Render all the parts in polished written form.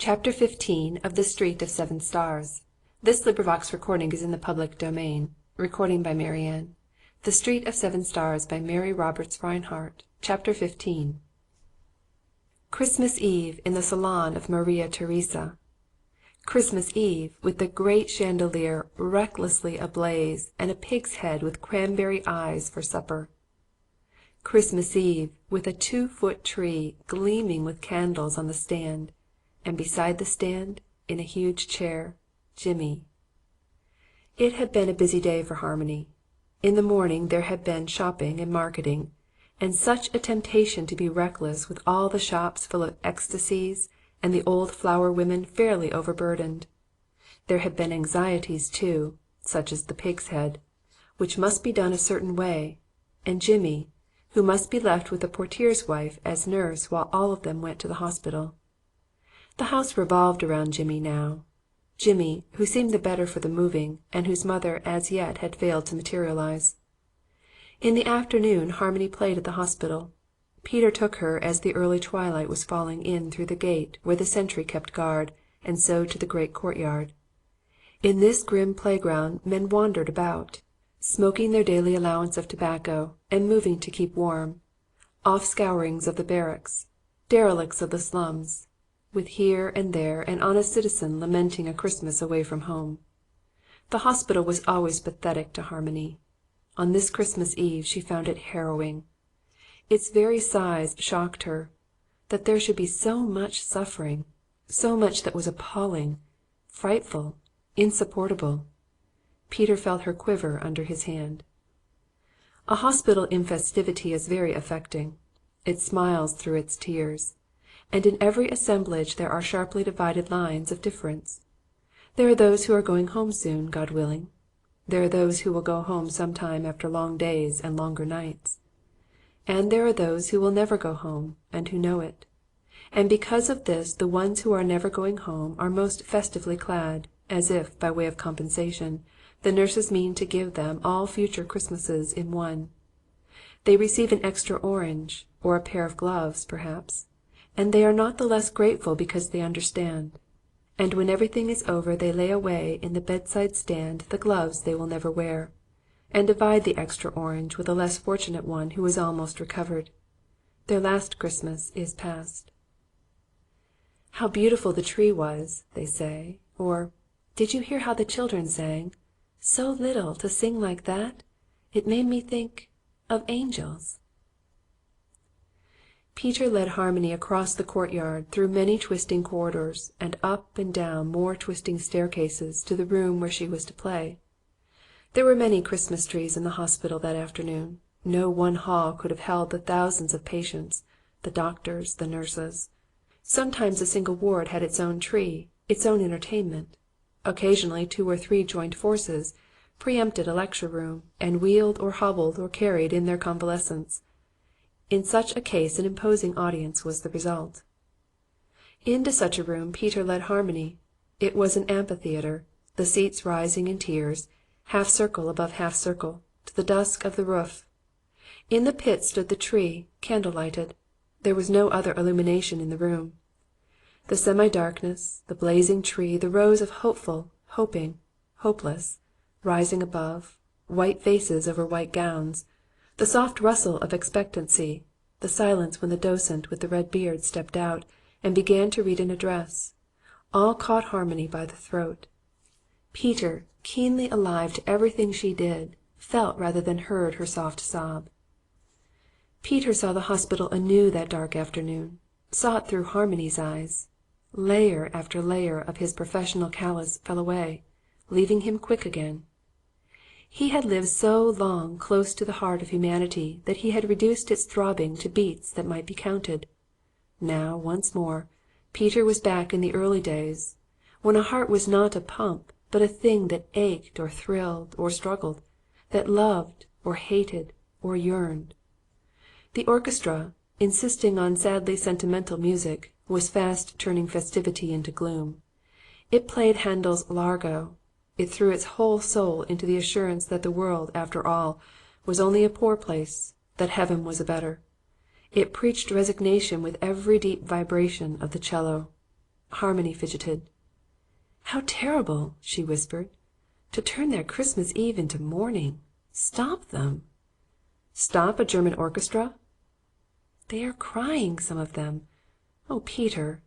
Chapter 15 of The Street of Seven Stars. This recording is in the public domain. The Street of Seven Stars by Mary Roberts Rinehart. Chapter 15. Christmas Eve in the salon of Maria Theresa. Christmas Eve with the great chandelier recklessly ablaze and a pig's head with cranberry eyes for supper. Christmas Eve with a 2-foot tree gleaming with candles on the stand, and beside the stand, in a huge chair, Jimmy. It had been a busy day for Harmony. In the morning there had been shopping and marketing, and such a temptation to be reckless with all the shops full of ecstasies and the old flower women fairly overburdened. There had been anxieties too, such as the pig's head, which must be done a certain way, and Jimmy, who must be left with the portier's wife as nurse while all of them went to the hospital. The house revolved around Jimmy now. Jimmy, who seemed the better for the moving, and whose mother as yet had failed to materialize. In the afternoon Harmony played at the hospital. Peter took her as the early twilight was falling in through the gate where the sentry kept guard, and so to the great courtyard. In this grim playground men wandered about, smoking their daily allowance of tobacco, and moving to keep warm, off-scourings of the barracks, derelicts of the slums, with here and there an honest citizen lamenting a Christmas away from home. The hospital was always pathetic to Harmony. On this Christmas Eve she found it harrowing. Its very size shocked her. That there should be so much suffering, so much that was appalling, frightful, insupportable. Peter felt her quiver under his hand. A hospital in festivity is very affecting. It smiles through its tears. And in every assemblage there are sharply divided lines of difference. There are those who are going home soon, God willing. There are those who will go home some time after long days and longer nights. And there are those who will never go home, and who know it. And because of this the ones who are never going home are most festively clad, as if, by way of compensation, the nurses mean to give them all future Christmases in one. They receive an extra orange, or a pair of gloves, perhaps. And they are not the less grateful because they understand. And when everything is over they lay away in the bedside stand the gloves they will never wear, and divide the extra orange with a less fortunate one who is almost recovered. Their last Christmas is past. "How beautiful the tree was," they say, or "Did you hear how the children sang? So little to sing like that! It made me think of angels." Peter led Harmony across the courtyard through many twisting corridors and up and down more twisting staircases to the room where she was to play. There were many Christmas trees in the hospital that afternoon. No one hall could have held the thousands of patients, the doctors, the nurses. Sometimes a single ward had its own tree, its own entertainment. Occasionally 2 or 3 joined forces, preempted a lecture room, and wheeled or hobbled or carried in their convalescents. In such a case an imposing audience was the result. Into such a room Peter led Harmony. It was an amphitheatre, the seats rising in tiers, half circle above half circle, to the dusk of the roof. In the pit stood the tree, candle-lighted. There was no other illumination in the room. The semi-darkness, the blazing tree, the rows of hopeful, hoping, hopeless, rising above, white faces over white gowns, the soft rustle of expectancy, the silence when the docent with the red beard stepped out and began to read an address, all caught Harmony by the throat. Peter, keenly alive to everything she did, felt rather than heard her soft sob. Peter saw the hospital anew that dark afternoon, saw it through Harmony's eyes. Layer after layer of his professional callous fell away, leaving him quick again. He had lived so long close to the heart of humanity that he had reduced its throbbing to beats that might be counted. Now, once more, Peter was back in the early days, when a heart was not a pump, but a thing that ached or thrilled or struggled, that loved or hated or yearned. The orchestra, insisting on sadly sentimental music, was fast turning festivity into gloom. It played Handel's Largo. It threw its whole soul into the assurance that the world, after all, was only a poor place, that heaven was a better. It preached resignation with every deep vibration of the cello. Harmony fidgeted. "How terrible!" she whispered. "To turn their Christmas Eve into mourning! Stop them!" "Stop a German orchestra?" "They are crying, some of them. Oh, Peter!"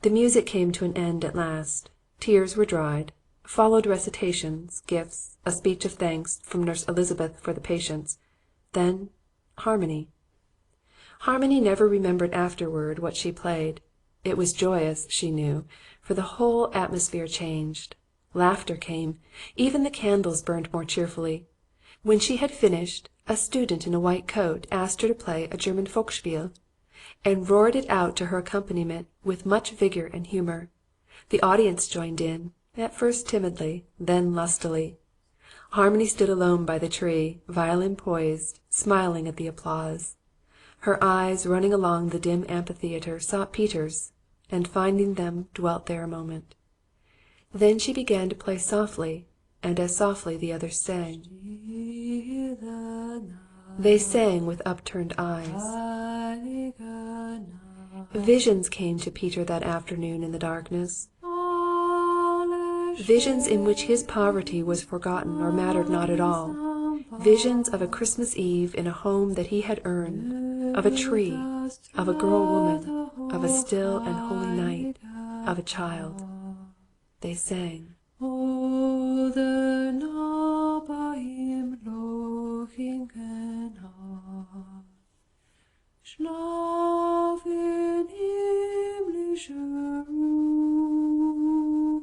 The music came to an end at last. Tears were dried. Followed recitations, gifts, a speech of thanks from Nurse Elizabeth for the patients. Then harmony. Harmony never remembered afterward what she played. It was joyous, she knew, for the whole atmosphere changed. Laughter came. Even the candles burned more cheerfully. When she had finished, a student in a white coat asked her to play a German Folkspiel, and roared it out to her accompaniment with much vigour and humour. The audience joined in, at first timidly, then lustily. Harmony stood alone by the tree, violin poised, smiling at the applause. Her eyes, running along the dim amphitheatre, sought Peter's, and finding them dwelt there a moment. Then she began to play softly, and as softly the others sang. They sang with upturned eyes. Visions came to Peter that afternoon in the darkness. Visions in which his poverty was forgotten or mattered not at all. Visions of a Christmas Eve in a home that he had earned, of a tree, of a girl-woman, of a still and holy night, of a child. They sang. O the Nacht bei ihm Lochingenhaar, Schlaf in himmlischer Ruhe,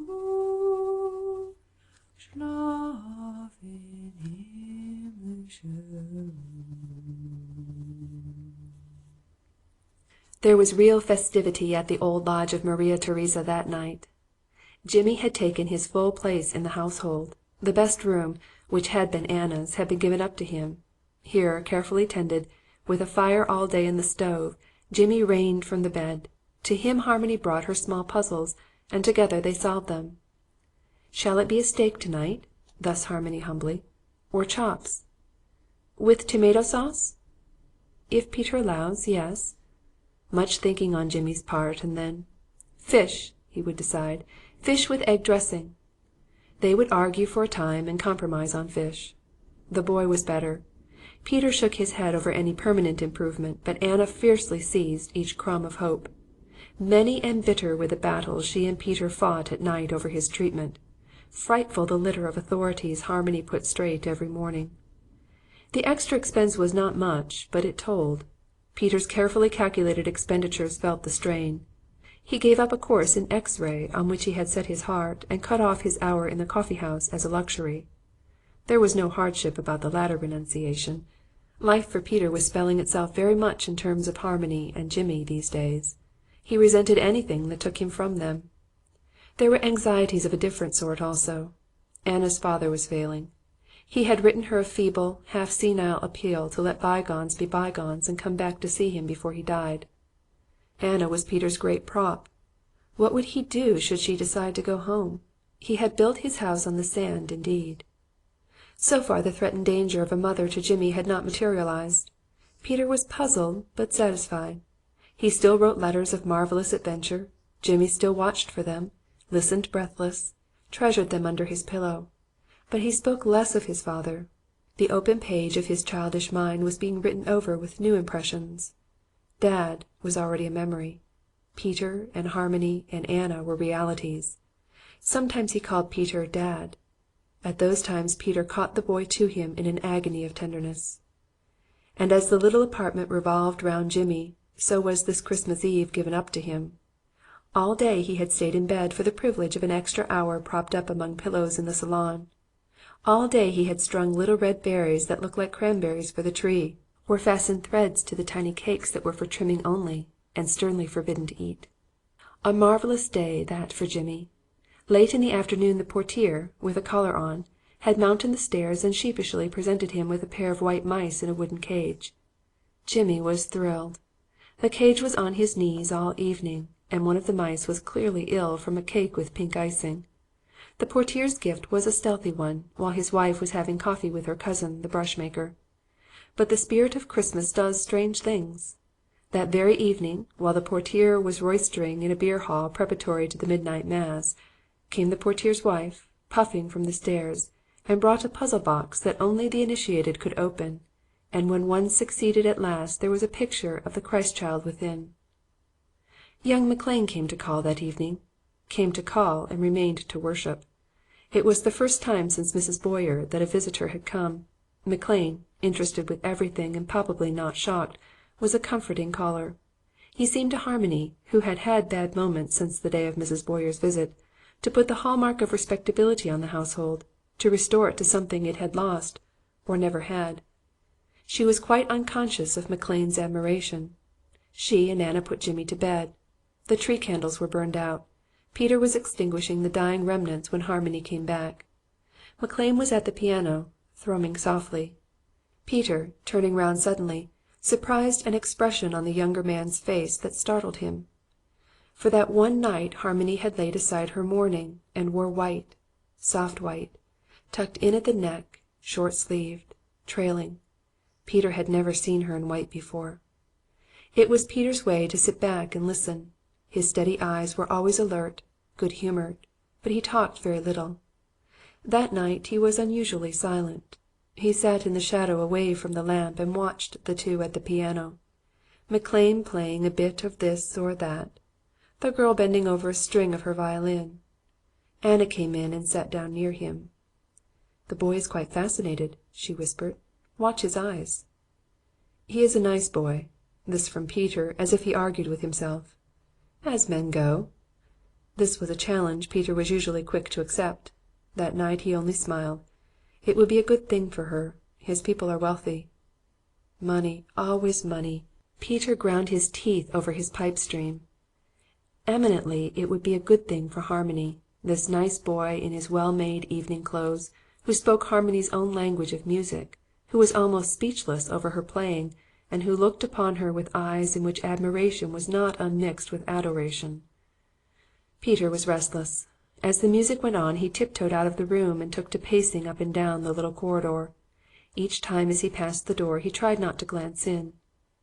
Schlaf in himmlischer Ruhe. There was real festivity at the old lodge of Maria Theresa that night. Jimmy had taken his full place in the household. The best room, which had been Anna's, had been given up to him. Here, carefully tended, with a fire all day in the stove, Jimmy reigned from the bed. To him Harmony brought her small puzzles, and together they solved them. "Shall it be a steak tonight?" Thus Harmony humbly. "Or chops?" "With tomato sauce?" "If Peter allows, yes." Much thinking on Jimmy's part, and then, "Fish," he would decide. "Fish with egg dressing." They would argue for a time and compromise on fish. The boy was better. Peter shook his head over any permanent improvement, but Anna fiercely seized each crumb of hope. Many and bitter were the battles she and Peter fought at night over his treatment. Frightful the litter of authorities Harmony put straight every morning. The extra expense was not much, but it told. Peter's carefully calculated expenditures felt the strain. He gave up a course in X-ray on which he had set his heart, and cut off his hour in the coffee-house as a luxury. There was no hardship about the latter renunciation. Life for Peter was spelling itself very much in terms of Harmony and Jimmy these days. He resented anything that took him from them. There were anxieties of a different sort also. Anna's father was failing. He had written her a feeble, half-senile appeal to let bygones be bygones and come back to see him before he died. Anna was Peter's great prop. What would he do should she decide to go home? He had built his house on the sand, indeed. So far the threatened danger of a mother to Jimmy had not materialized. Peter was puzzled but satisfied. He still wrote letters of marvelous adventure. Jimmy still watched for them, listened breathless, treasured them under his pillow. But he spoke less of his father. The open page of his childish mind was being written over with new impressions. Dad was already a memory. Peter and Harmony and Anna were realities. Sometimes he called Peter Dad. At those times Peter caught the boy to him in an agony of tenderness. And as the little apartment revolved round Jimmy, so was this Christmas Eve given up to him. All day he had stayed in bed for the privilege of an extra hour propped up among pillows in the salon. All day he had strung little red berries that looked like cranberries for the tree, or fastened threads to the tiny cakes that were for trimming only, and sternly forbidden to eat. A marvellous day, that for Jimmy. Late in the afternoon the portiere, with a collar on, had mounted the stairs and sheepishly presented him with a pair of white mice in a wooden cage. Jimmy was thrilled. The cage was on his knees all evening, and one of the mice was clearly ill from a cake with pink icing. The portiere's gift was a stealthy one, while his wife was having coffee with her cousin, the brush-maker. But the spirit of Christmas does strange things. That very evening, while the portier was roistering in a beer hall preparatory to the midnight mass, came the portier's wife, puffing from the stairs, and brought a puzzle box that only the initiated could open, and when one succeeded at last there was a picture of the Christ child within. Young McLean came to call that evening, came to call and remained to worship. It was the first time since Mrs. Boyer that a visitor had come. McLean, interested with everything and palpably not shocked, was a comforting caller. He seemed to Harmony, who had had bad moments since the day of Mrs. Boyer's visit, to put the hallmark of respectability on the household, to restore it to something it had lost, or never had. She was quite unconscious of McLean's admiration. She and Anna put Jimmy to bed. The tree candles were burned out. Peter was extinguishing the dying remnants when Harmony came back. McLean was at the piano, thrumming softly. Peter, turning round suddenly, surprised an expression on the younger man's face that startled him. For that one night Harmony had laid aside her mourning and wore white, soft white, tucked in at the neck, short-sleeved, trailing. Peter had never seen her in white before. It was Peter's way to sit back and listen. His steady eyes were always alert, good-humoured, but he talked very little. That night he was unusually silent. He sat in the shadow away from the lamp and watched the two at the piano, McLean playing a bit of this or that, the girl bending over a string of her violin. Anna came in and sat down near him. "The boy is quite fascinated," she whispered. "Watch his eyes." "He is a nice boy." This from Peter, as if he argued with himself. "As men go." This was a challenge Peter was usually quick to accept. That night he only smiled. It would be a good thing for her. His people are wealthy. Money, always money. Peter ground his teeth over his pipe stream. Eminently it would be a good thing for Harmony, this nice boy in his well-made evening clothes, who spoke Harmony's own language of music, who was almost speechless over her playing, and who looked upon her with eyes in which admiration was not unmixed with adoration. Peter was restless. As the music went on he tiptoed out of the room and took to pacing up and down the little corridor. Each time as he passed the door he tried not to glance in.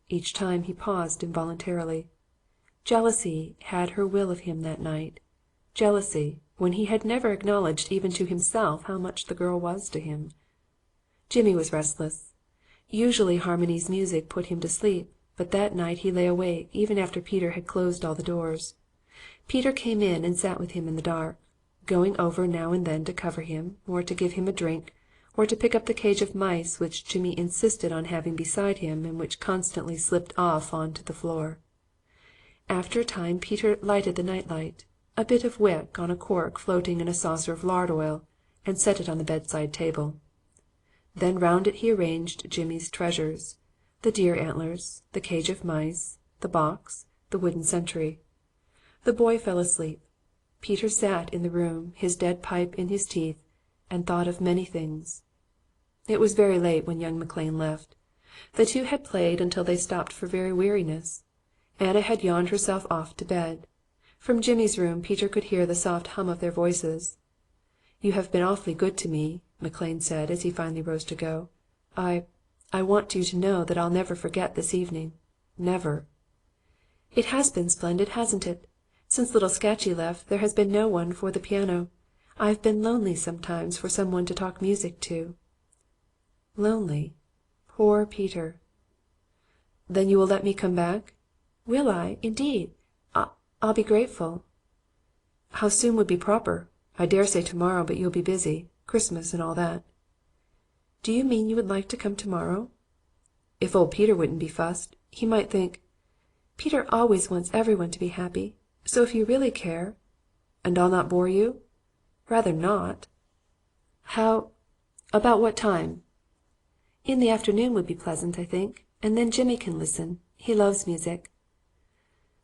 Each time he paused involuntarily. Jealousy had her will of him that night. Jealousy, when he had never acknowledged even to himself how much the girl was to him. Jimmy was restless. Usually Harmony's music put him to sleep, but that night he lay awake even after Peter had closed all the doors. Peter came in and sat with him in the dark, going over now and then to cover him, or to give him a drink, or to pick up the cage of mice which Jimmy insisted on having beside him and which constantly slipped off on to the floor. After a time Peter lighted the night-light, a bit of wick on a cork floating in a saucer of lard oil, and set it on the bedside table. Then round it he arranged Jimmy's treasures, the deer antlers, the cage of mice, the box, the wooden sentry. The boy fell asleep. Peter sat in the room, his dead pipe in his teeth, and thought of many things. It was very late when young McLean left. The two had played until they stopped for very weariness. Anna had yawned herself off to bed. From Jimmy's room Peter could hear the soft hum of their voices. "You have been awfully good to me," McLean said as he finally rose to go. I want you to know that I'll never forget this evening. Never." "It has been splendid, hasn't it? Since little Scatchy left there has been no one for the piano. I've been lonely sometimes for some one to talk music to." Lonely? Poor Peter. "Then you will let me come back?" "Will I, indeed? I'll be grateful." "How soon would be proper? I dare say tomorrow, but you'll be busy. Christmas and all that." "Do you mean you would like to come tomorrow?" "If old Peter wouldn't be fussed. He might think—" "Peter always wants everyone to be happy. So if you really care—" "And I'll not bore you?" "Rather not." "About what time?" "In the afternoon would be pleasant, I think, and then Jimmy can listen. He loves music."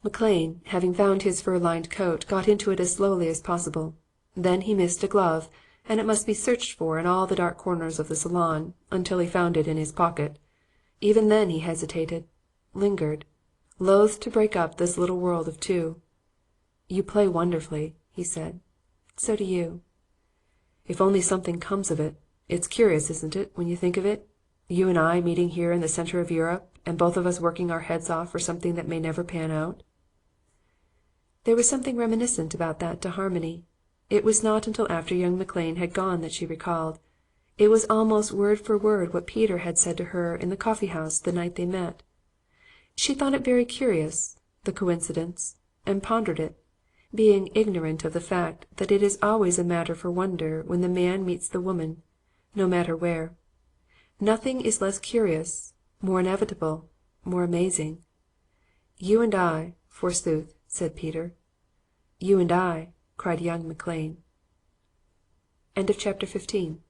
McLean, having found his fur-lined coat, got into it as slowly as possible. Then he missed a glove, and it must be searched for in all the dark corners of the salon, until he found it in his pocket. Even then he hesitated, lingered, loath to break up this little world of two. "You play wonderfully," he said. "So do you." "If only something comes of it. It's curious, isn't it, when you think of it? You and I meeting here in the centre of Europe, and both of us working our heads off for something that may never pan out?" There was something reminiscent about that to Harmony. It was not until after young McLean had gone that she recalled. It was almost word for word what Peter had said to her in the coffee house the night they met. She thought it very curious, the coincidence, and pondered it, being ignorant of the fact that it is always a matter for wonder when the man meets the woman, no matter where. Nothing is less curious, more inevitable, more amazing. "You and I, forsooth," said Peter. "You and I," cried young McLean. Chapter 15